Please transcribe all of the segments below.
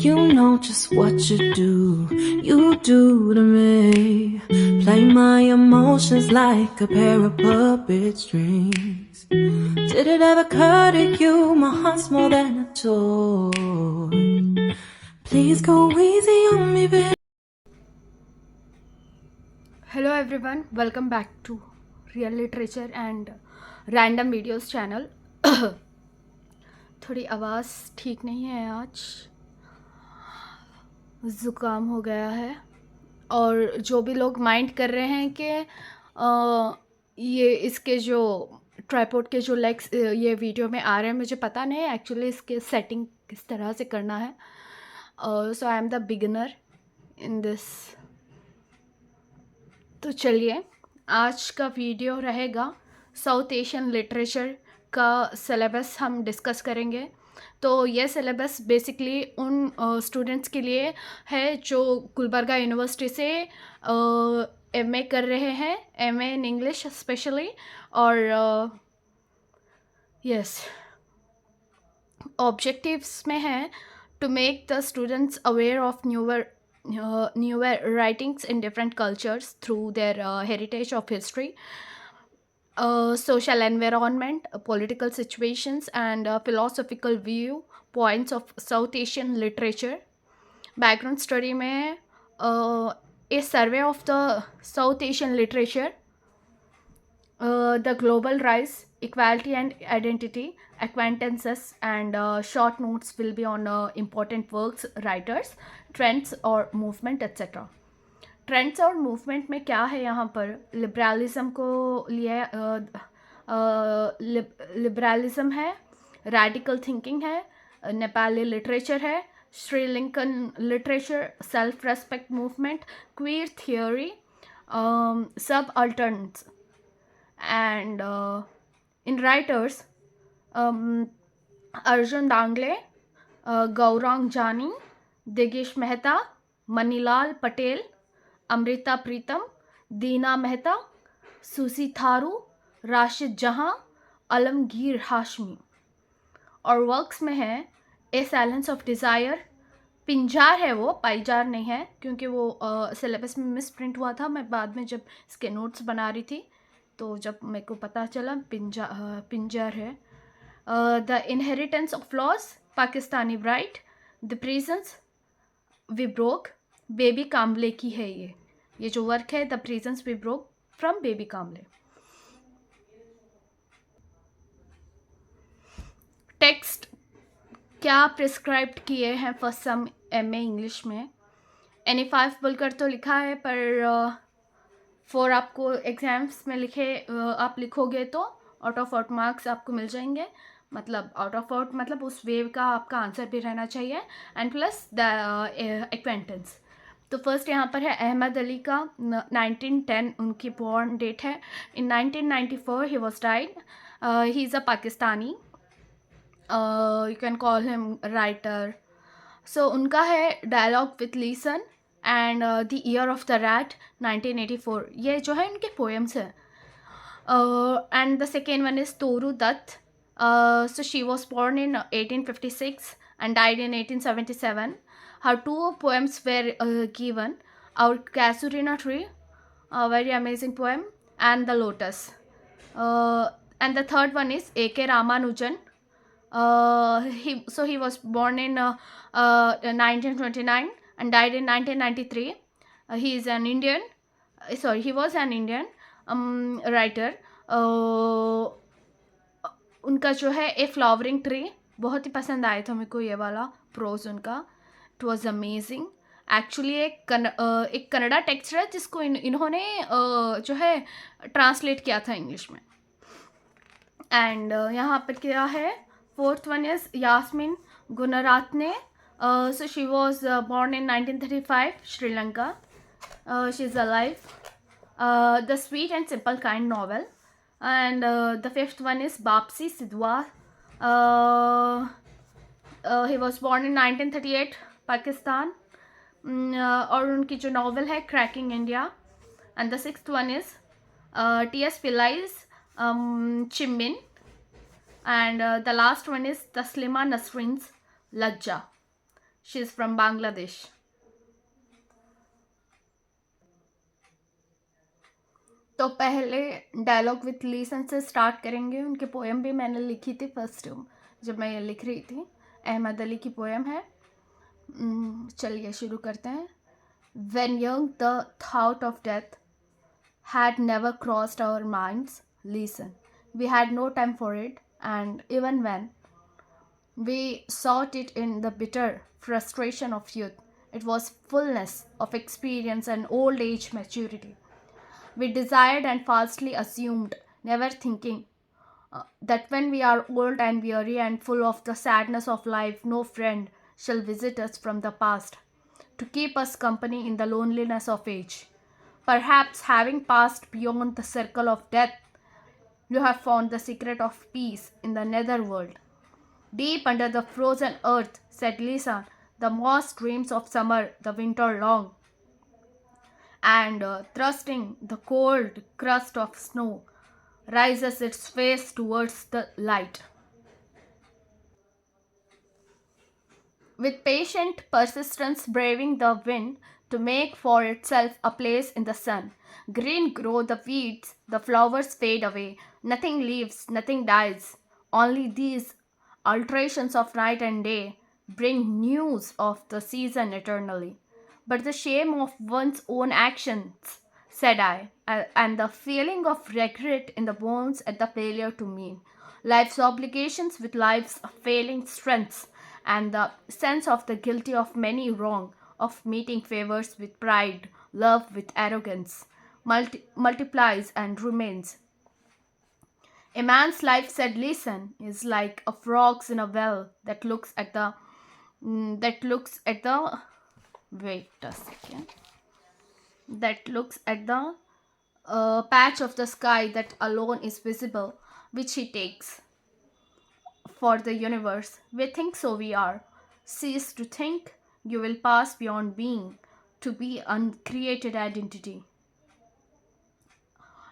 You know just what you do to me. Play my emotions like a pair of puppet strings. Did it ever occur to you my heart's more than a toy? Please go easy on me, baby. Hello everyone, welcome back to Real Literature and Random Videos channel. थोड़ी आवाज़ ठीक नहीं है, आज ज़ुकाम हो गया है। और जो भी लोग माइंड कर रहे हैं कि ये इसके जो ट्राइपॉड के जो लेग्स ये वीडियो में आ रहे हैं, मुझे पता नहीं एक्चुअली इसके सेटिंग किस तरह से करना है। So I am the beginner in this. तो चलिए, आज का वीडियो रहेगा साउथ एशियन लिटरेचर का सिलेबस हम डिस्कस करेंगे। तो ये सिलेबस बेसिकली उन स्टूडेंट्स के लिए है जो गुलबर्गा यूनिवर्सिटी से एमए कर रहे हैं, एमए इन इंग्लिश स्पेशली। और यस, ऑब्जेक्टिव्स में है to make the students aware of newer writings in different cultures through their heritage of history, social environment, political situations, and philosophical view points of South Asian literature. Background study में a survey of the South Asian literature, the global rise, equality and identity, acquaintances, and short notes will be on important works, writers, trends और movement etc. Trends और movement में क्या है यहाँ पर? Liberalism को लिए लिबरलिज्म है, रेडिकल थिंकिंग है, नेपाली लिटरेचर है, Sri Lankan literature, self respect movement, queer theory, सब alternates. And in writers, Arjun Dangle, Gaurang Jani, Degesh Mehta, Manilal Patel, Amrita Pritam, Deena Mehta, Susi Tharu, Rashid Jahan, Alamgir Hashmi। और works में है a silence of desire, पिंजार है वो, पाईजार नहीं है क्योंकि वो सिलेबस में मिस प्रिंट हुआ था। मैं बाद में जब इसके नोट्स बना रही थी तो जब मेरे को पता चला पिंजर है। The inheritance of loss, Pakistani bride, the prisons we broke, Baby Kamble की है ये जो वर्क है, the prisons we broke from Baby Kamble. Text क्या प्रिस्क्राइब्ड किए हैं फर्स्ट सम एमए इंग्लिश में? NE5 बोलकर तो लिखा है, पर फॉर आपको एग्ज़ाम्स में आप लिखोगे तो आउट ऑफ आउट मार्क्स आपको मिल जाएंगे। मतलब आउट ऑफ आउट मतलब उस वेव का आपका आंसर भी रहना चाहिए, एंड प्लस द एक्वेंटेंस। तो फर्स्ट यहाँ पर है अहमद अली का, 1910 उनकी बॉर्न डेट है। In 1994 he was died. He is a Pakistani, you can call him writer. So उनका है dialogue with lesson and the year of the rat, 1984। ये जो है उनके पोएम्स हैं। And the second one is Toru Dutt. So she was born in 1856 and died in 1877. Her two poems were given, Our Casuarina Tree, a very amazing poem, and The Lotus. And the third one is A.K. Ramanujan. He was born in 1929 and died in 1993. He is an Indian. He was an Indian writer. उनका जो है ए flowering tree बहुत ही पसंद आया था मेरे को, ये वाला प्रोज उनका, इट वॉज अमेजिंग। एक्चुअली एक कन्नड़ा टेक्स्ट है जिसको इन्होंने जो है ट्रांसलेट किया था इंग्लिश में। एंड यहाँ पर क्या है, fourth one is Yasmine Gooneratne. So she was born in 1935, Sri Lanka. She is alive. The sweet and simple kind novel. And the fifth one is Bapsi Sidhwa. He was born in 1938, Pakistan. और उनकी जो novel है cracking India. And the sixth one is T.S. Pillai's Chimmin. And the last one is Taslima Nasrin's Lajja. She is from Bangladesh. तो पहले dialogue with Leeson से start करेंगे. उनकी poem भी मैंने लिखी थी फर्स्ट जब मैं ये लिख रही थी. अहमद अली की पोएम है. चलिए शुरू करते हैं. When young, the thought of death had never crossed our minds. Listen, we had no time for it, and even when we sought it in the bitter frustration of youth, it was fullness of experience and old age maturity. We desired and falsely assumed, never thinking that when we are old and weary and full of the sadness of life, no friend shall visit us from the past to keep us company in the loneliness of age. Perhaps having passed beyond the circle of death, you have found the secret of peace in the nether world. Deep under the frozen earth, said Lisa, the moss dreams of summer, the winter long, and thrusting the cold crust of snow, rises its face towards the light. With patient persistence braving the wind to make for itself a place in the sun. Green grow the weeds, the flowers fade away, nothing lives, nothing dies. Only these alterations of night and day bring news of the season eternally. But the shame of one's own actions, said I, and the feeling of regret in the bones at the failure to meet life's obligations with life's failing strengths, and the sense of the guilty of many wrong, of meeting favors with pride, love with arrogance, multiplies and remains. A man's life, said Listen, is like a frog's in a well that looks at the wait a second that looks at the patch of the sky that alone is visible, which he takes for the universe. We think so we are. Cease to think, you will pass beyond being to be uncreated identity.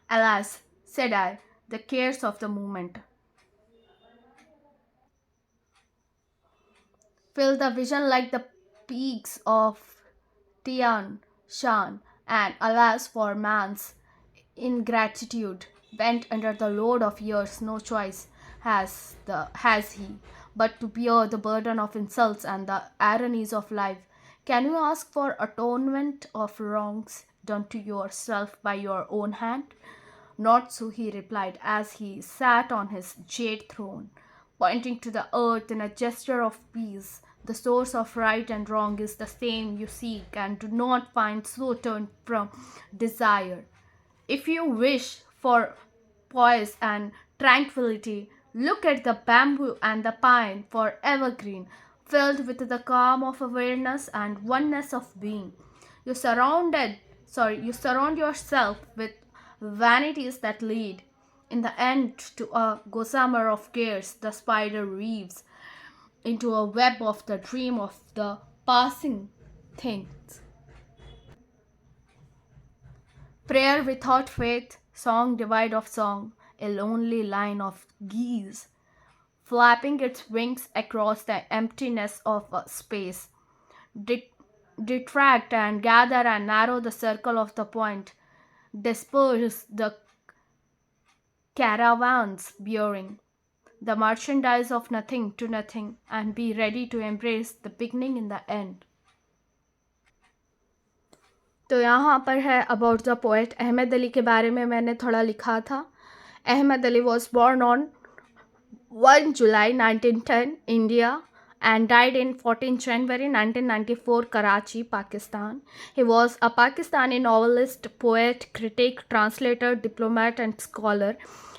Alas, said I, the cares of the moment fill the vision like the peaks of Tian Shan, and alas for man's ingratitude, bent under the load of years, no choice has he but to bear the burden of insults and the ironies of life. Can you ask for atonement of wrongs done to yourself by your own hand? Not so, he replied, as he sat on his jade throne, pointing to the earth in a gesture of peace. The source of right and wrong is the same you seek and do not find, so turned from desire. If you wish for poise and tranquility, look at the bamboo and the pine, for evergreen, filled with the calm of awareness and oneness of being. You surround yourself with vanities that lead, in the end, to a gossamer of cares. The spider weaves into a web of the dream of the passing things. Prayer without faith, song devoid of song, a lonely line of geese, flapping its wings across the emptiness of space. Detract and gather and narrow the circle of the point, disperse the caravans bearing the merchandise of nothing to nothing, and be ready to embrace the beginning in the end. तो यहाँ पर है about the poet. Ahmed Ali के बारे में मैंने थोड़ा लिखा था. Ahmed Ali was born on 1 July 1910 India and died in 14 January 1994 Karachi, Pakistan. He was a Pakistani novelist, poet, critic, translator, diplomat and scholar.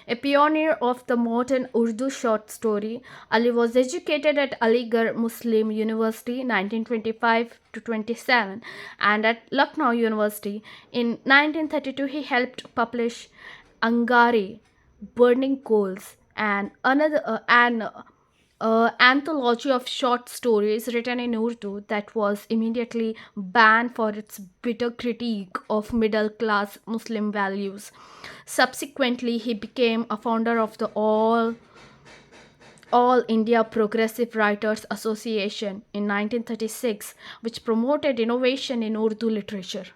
A pioneer of the modern Urdu short story, Ali was educated at Aligarh Muslim University 1925 to 27 and at Lucknow University. In 1932, he helped publish Angari, Burning Coals, and an anthology of short stories written in Urdu that was immediately banned for its bitter critique of middle-class Muslim values. Subsequently, he became a founder of the All India Progressive Writers Association in 1936, which promoted innovation in Urdu literature.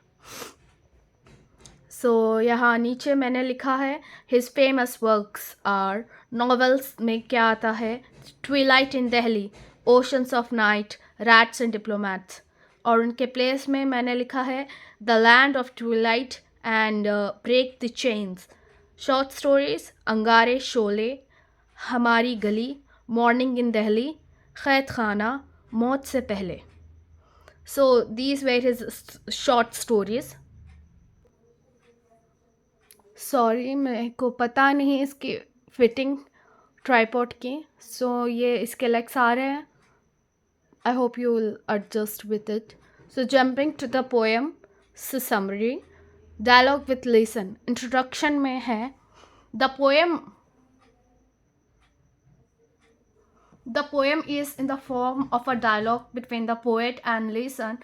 So यहाँ नीचे मैंने लिखा है his famous works are novels में क्या आता है Twilight in Delhi, Oceans of Night, Rats and Diplomats. और उनके प्लेस में मैंने लिखा है The Land of Twilight and Break the Chains. Short stories अंगारे शोले, हमारी गली, Morning in Delhi, कैद खाना, मौत से पहले. So these were his short stories. Sorry मेरे को पता नहीं इसकी फिटिंग ट्राईपॉड की सो ये इसके लेग्स आ रहे हैं I hope you will adjust with it so jumping to the poem summary dialogue with listen introduction में है the poem is in the form of a dialogue between the poet and Lisan,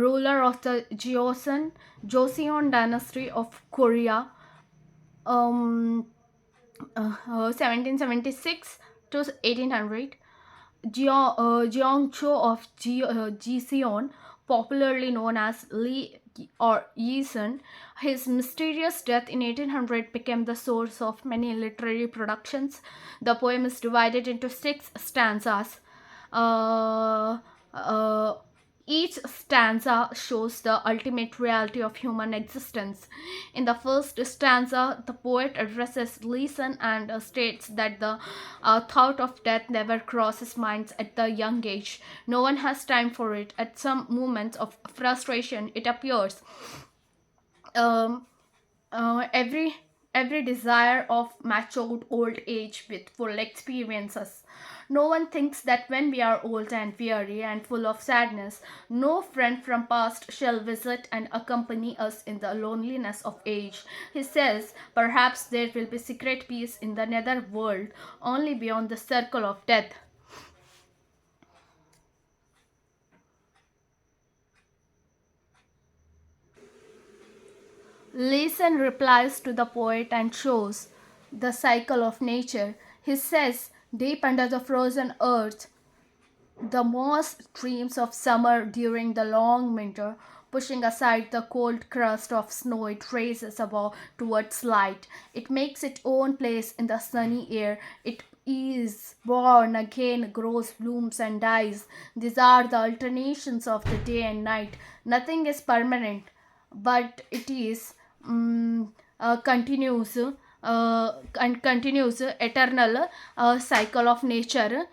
ruler of the Joseon dynasty of Korea, um, 1776 to 1800. Jeongcho of Jiseon, popularly known as Lee or Yisun, his mysterious death in 1800 became the source of many literary productions. The poem is divided into 6 stanzas. Uh, uh, each stanza shows the ultimate reality of human existence. In the first stanza, the poet addresses Lisan and states that the thought of death never crosses minds at the young age. No one has time for it. At some moments of frustration, it appears. Um, every desire of matured old age with full experiences. No one thinks that when we are old and weary and full of sadness, no friend from past shall visit and accompany us in the loneliness of age. He says, perhaps there will be secret peace in the nether world, only beyond the circle of death. Listen replies to the poet and shows the cycle of nature. He says, deep under the frozen earth, the moss dreams of summer during the long winter, pushing aside the cold crust of snow it raises above towards light. It makes its own place in the sunny air. It is born again, grows, blooms, and dies. These are the alternations of the day and night. Nothing is permanent, but it is continues and continues eternal cycle of nature.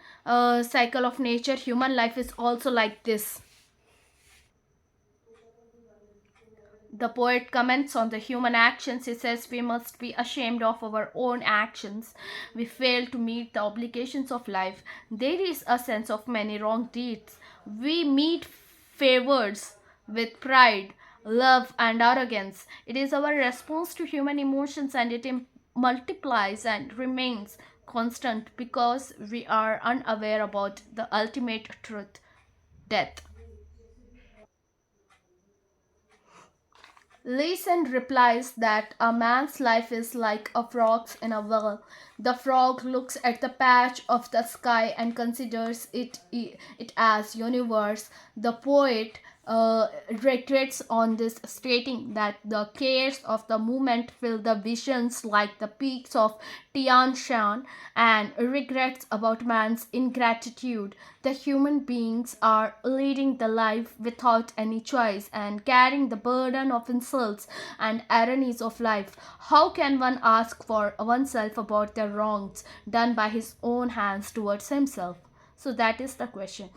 Human life is also like this. The poet comments on the human actions. He says we must be ashamed of our own actions. We fail to meet the obligations of life. There is a sense of many wrong deeds. We meet favors with pride, love, and arrogance. It is our response to human emotions, and it multiplies and remains constant because we are unaware about the ultimate truth, death. Listen replies that a man's life is like a frog's in a well. The frog looks at the patch of the sky and considers it as universe. The poet reiterates on this, stating that the cares of the moment fill the visions like the peaks of Tian Shan, and regrets about man's ingratitude. The human beings are leading the life without any choice and carrying the burden of insults and ironies of life. How can one ask for oneself about the wrongs done by his own hands towards himself? So that is the question.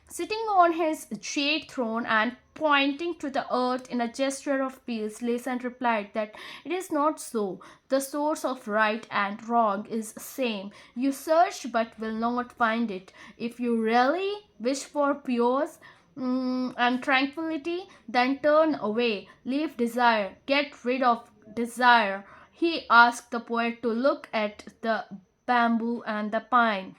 Sitting on his jade throne and pointing to the earth in a gesture of peace, Lisan replied that it is not so. The source of right and wrong is same. You search but will not find it. If you really wish for pure and tranquility, then turn away. Leave desire. Get rid of desire. He asked the poet to look at the bamboo and the pine.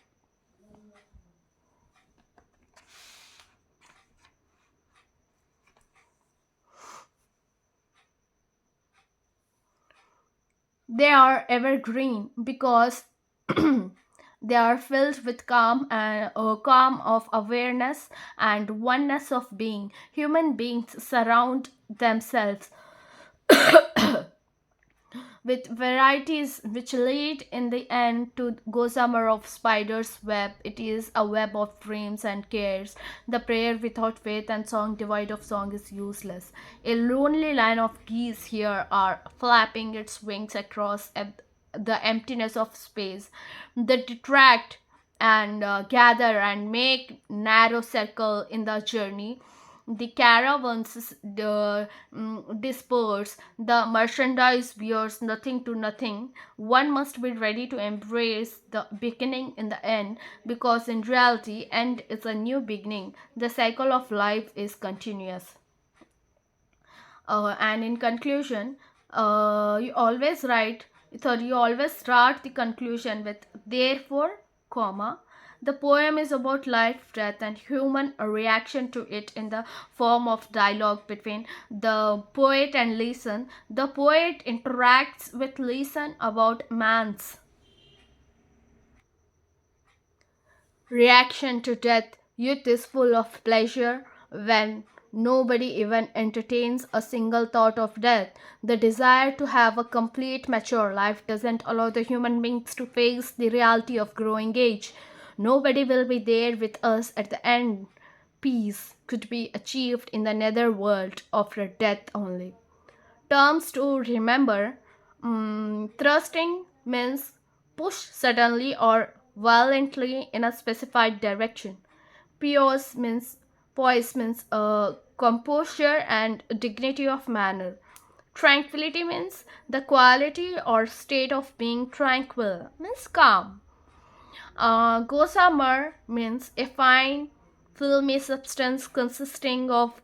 They are evergreen because They are filled with calm of awareness and oneness of being. Human beings surround themselves with varieties which lead in the end to gossamer of spider's web. It is a web of dreams and cares. The prayer without faith and song devoid of song is useless. A lonely line of geese here are flapping its wings across the emptiness of space. They detract and gather and make narrow circle in the journey. The caravans disperse, the merchandise wears nothing to nothing. One must be ready to embrace the beginning in the end, because in reality, end is a new beginning. The cycle of life is continuous. And in conclusion, you always start the conclusion with therefore, comma. The poem is about life, death, and human reaction to it in the form of dialogue between the poet and listener. The poet interacts with listener about man's reaction to death. Youth is full of pleasure when nobody even entertains a single thought of death. The desire to have a complete, mature life doesn't allow the human beings to face the reality of growing age. Nobody will be there with us at the end. Peace could be achieved in the nether world after death only. Terms to remember: thrusting means push suddenly or violently in a specified direction. Poise means composure and dignity of manner. Tranquility means the quality or state of being tranquil, means calm. Gossamer means a fine, filmy substance consisting of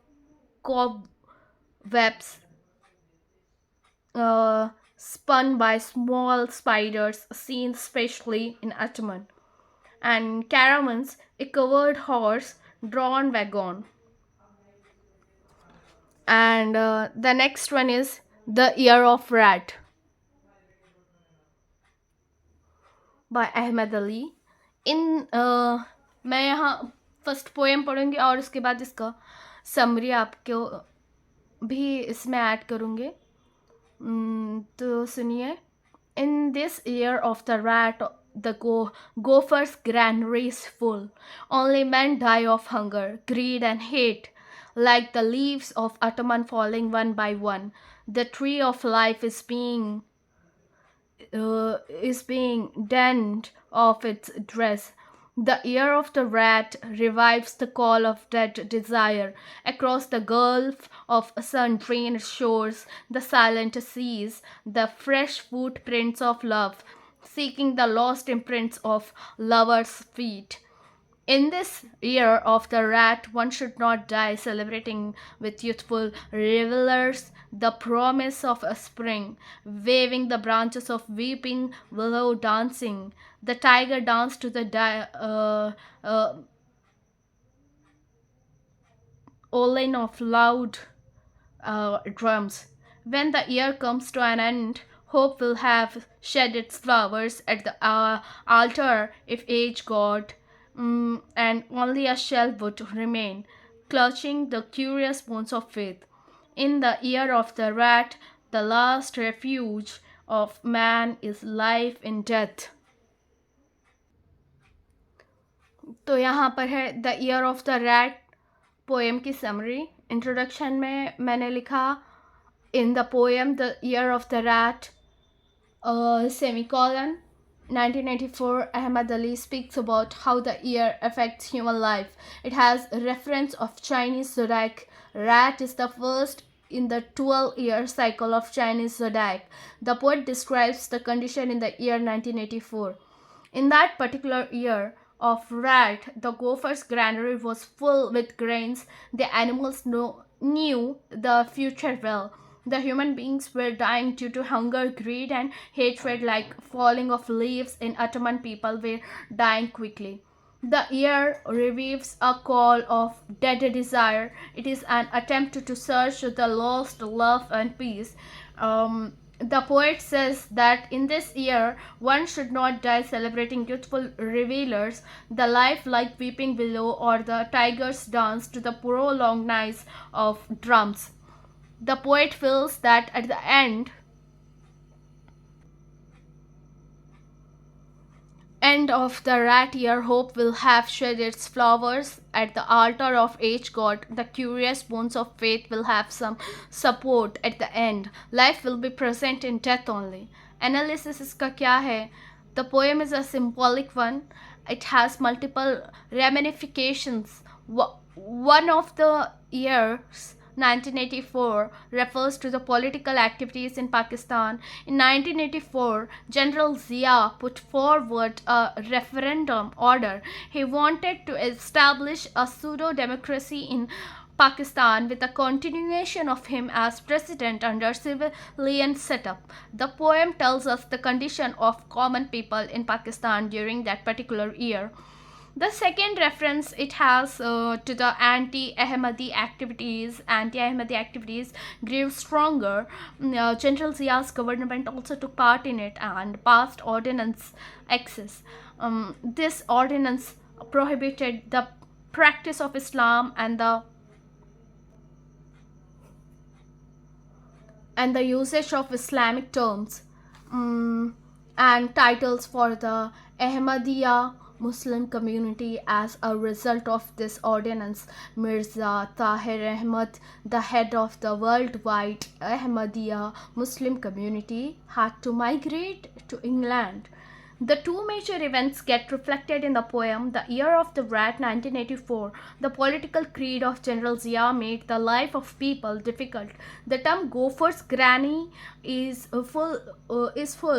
cobwebs spun by small spiders seen especially in autumn. And caravans, a covered horse drawn wagon. And the next one is The Ear of Rat by Ahmed Ali. मैं यहाँ first poem पढ़ूंगी और उसके बाद इसका summary आपको भी इसमें add करूँगी. तो सुनिए. In this year of the rat, the gopher's granary is full. Only men die of hunger, greed, and hate. Like the leaves of autumn falling one by one, the tree of life is being denned of its dress. The ear of the rat revives the call of dead desire. Across the gulf of sun-drained shores, the silent seas, the fresh footprints of love, seeking the lost imprints of lovers' feet. In this year of the rat, one should not die celebrating with youthful revelers the promise of a spring, waving the branches of weeping willow dancing. The tiger danced to the olin of loud drums. When the year comes to an end, hope will have shed its flowers at the altar if age God, and only a shell would remain, clutching the curious bones of faith. In the year of the rat, the last refuge of man is life in death. तो यहाँ पर है the year of the rat poem की summary. Introduction में मैंने लिखा in the poem the year of the rat semicolon 1994 Ahmad Ali speaks about how the year affects human life. It has a reference of Chinese zodiac. Rat is the first in the 12-year cycle of Chinese zodiac. The poet describes the condition in the year 1984. In that particular year of rat, the gopher's granary was full with grains. The animals knew the future well. The human beings were dying due to hunger, greed, and hatred like falling of leaves in autumn. People were dying quickly. The year revives a call of dead desire. It is an attempt to search the lost love and peace. The poet says that in this year one should not die celebrating youthful revelers, the life like weeping willow or the tiger's dance to the prolonged noise of drums. The poet feels that at the end of the rat year, hope will have shed its flowers. At the altar of age god, the curious bones of faith will have some support at the end. Life will be present in death only. Analysis इसका क्या है? The poem is a symbolic one. It has multiple ramifications. One of the years 1984 refers to the political activities in Pakistan. In 1984, General Zia put forward a referendum order. He wanted to establish a pseudo democracy in Pakistan with a continuation of him as president under civilian setup. The poem tells us the condition of common people in Pakistan during that particular year. The second reference it has to the anti-Ahmadi activities grew stronger. General Zia's government also took part in it and passed Ordinance X. This ordinance prohibited the practice of Islam and the usage of Islamic terms and titles for the Ahmadiyya Muslim community. As a result of this ordinance, Mirza Tahir Ahmad, the head of the worldwide Ahmadiyya Muslim community, had to migrate to England. The two major events get reflected in the poem. The year of the rat 1984, the political creed of General Zia made the life of people difficult. The term Gopher's granny is full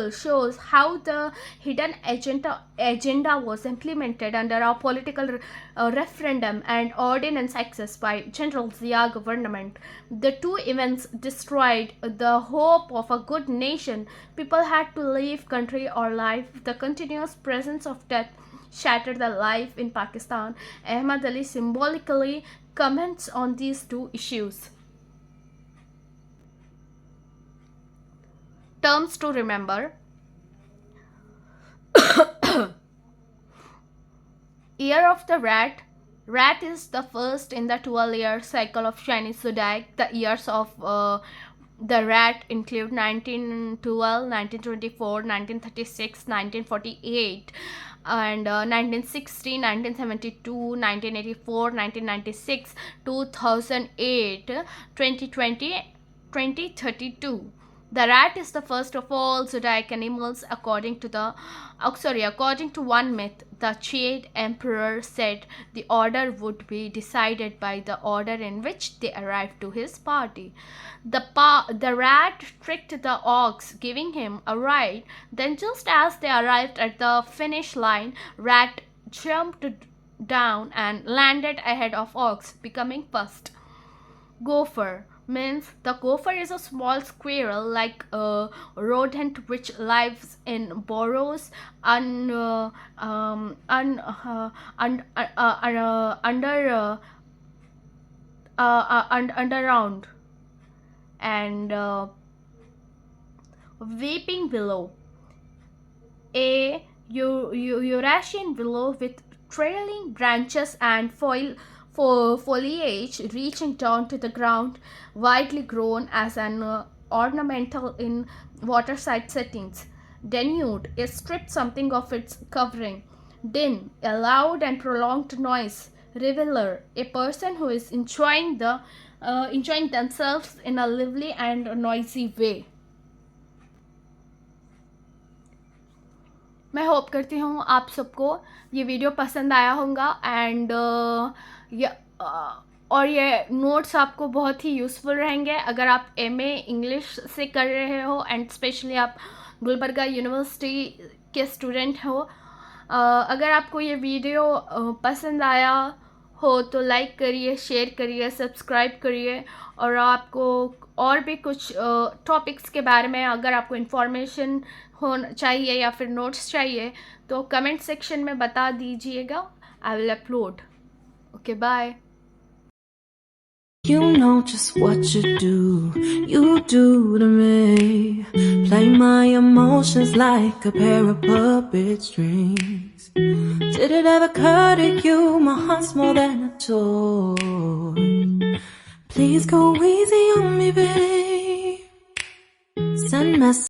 shows how the hidden agenda was implemented under a political referendum and ordinance access by General Zia government. The two events destroyed the hope of a good nation. People had to leave country or life. The continuous presence of death shattered the life in Pakistan. Ahmad Ali symbolically comments on these two issues. Terms to remember. Year of the Rat. Rat is the first in the 12-year cycle of Chinese zodiac. The years of the rat include 1912, 1924, 1936, 1948, and 1960, 1972, 1984, 1996, 2008, 2020, 2032. The rat is the first of all zodiac animals according to one myth. The Jade Emperor said the order would be decided by the order in which they arrived to his party. The rat tricked the ox, giving him a ride. Then just as they arrived at the finish line, rat jumped down and landed ahead of ox, becoming first. Gopher means the gopher is a small squirrel like a rodent which lives in burrows underground and weeping willow, a Eurasian willow with trailing branches and foliage reaching down to the ground, widely grown as an ornamental in waterside settings. Denude is stripped something of its covering. Din, a loud and prolonged noise. Reveler, a person who is enjoying themselves in a lively and noisy way. मैं hope करती हूँ आप सबको ये video पसंद आया होगा and और ये नोट्स आपको बहुत ही यूज़फुल रहेंगे अगर आप एमए इंग्लिश से कर रहे हो एंड स्पेशली आप गुलबर्गा यूनिवर्सिटी के स्टूडेंट हो. अगर आपको ये वीडियो पसंद आया हो तो लाइक करिए, शेयर करिए, सब्सक्राइब करिए और आपको और भी कुछ टॉपिक्स के बारे में अगर आपको इन्फॉर्मेशन होना चाहिए या फिर नोट्स चाहिए तो कमेंट सेक्शन में बता दीजिएगा. I will upload. Okay, bye. You know just what you do to me. Play my emotions like a pair of puppet strings. Did it ever occur to you my heart's more than a toy? Please go easy on me, babe. Send messages.